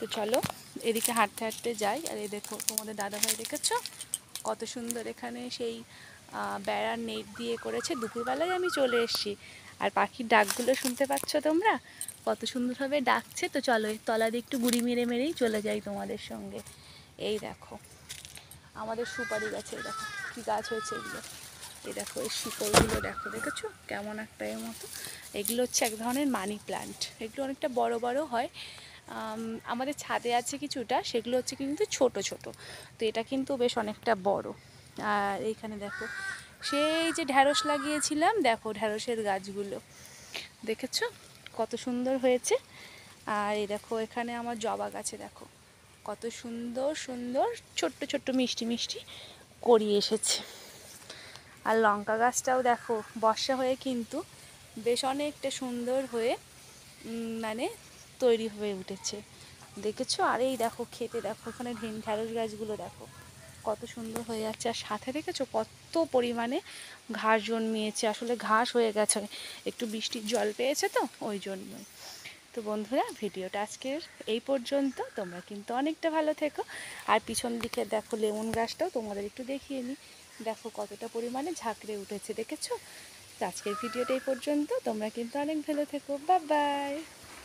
তো চলো এদিকে হাঁটতে হাঁটতে যাই। আর এই দেখো তোমাদের দাদাভাই দেখেছো কত সুন্দর এখানে সেই বেড়ার নেট দিয়ে করেছে। দুপুরবেলায় আমি চলে এসেছি আর পাখির ডাকগুলো শুনতে পাচ্ছ তোমরা কত সুন্দরভাবে ডাকছে। তো চলো এই তলা দিয়ে একটু গুড়ি মেরে মেরেই চলে যাই তোমাদের সঙ্গে। এই দেখো আমাদের সুপারি গাছে দেখো কী গাছ হয়েছে এগুলো। এই দেখো এই শিকড়গুলো দেখো, দেখেছো কেমন একটা এর মতো। এগুলো হচ্ছে এক ধরনের মানি প্ল্যান্ট, এগুলো অনেকটা বড় বড় হয়। আমাদের ছাদে আছে কিছুটা, সেগুলো হচ্ছে কিন্তু ছোট ছোট, তো এটা কিন্তু বেশ অনেকটা বড়। আর এইখানে দেখো সেই যে ঢ্যাঁড়স লাগিয়েছিলাম, দেখো ঢ্যাঁড়সের গাছগুলো দেখেছো কত সুন্দর হয়েছে। আর এই দেখো এখানে আমার জবা গাছে দেখো কত সুন্দর সুন্দর ছোট্ট ছোট্ট মিষ্টি মিষ্টি করি এসেছে। আর লঙ্কা গাছটাও দেখো বর্ষা হয়ে কিন্তু বেশ অনেকটা সুন্দর হয়ে মানে তৈরি হয়ে উঠেছে, দেখেছো। আর এই দেখো খেতে দেখো এখানে ঢ্যাঁড়স গাছগুলো দেখো কত সুন্দর হয়ে যাচ্ছে। আর সাথে দেখেছো কত পরিমাণে ঘাস জন্মিয়েছে, আসলে ঘাস হয়ে গেছে, একটু বৃষ্টির জল পেয়েছে তো ওই জন্যই। তো বন্ধুরা ভিডিওটা আজকের এই পর্যন্ত, তোমরা কিন্তু অনেকটা ভালো থেকো। আর পিছন দিকে দেখো লেমন গাছটাও তোমাদের একটু দেখিয়ে নিই, দেখো কতটা পরিমাণে ঝাঁকড়ে উঠেছে, দেখেছো। তো আজকের ভিডিওটা এই পর্যন্ত, তোমরা কিন্তু অনেক ভালো থেকো, বাই বাই।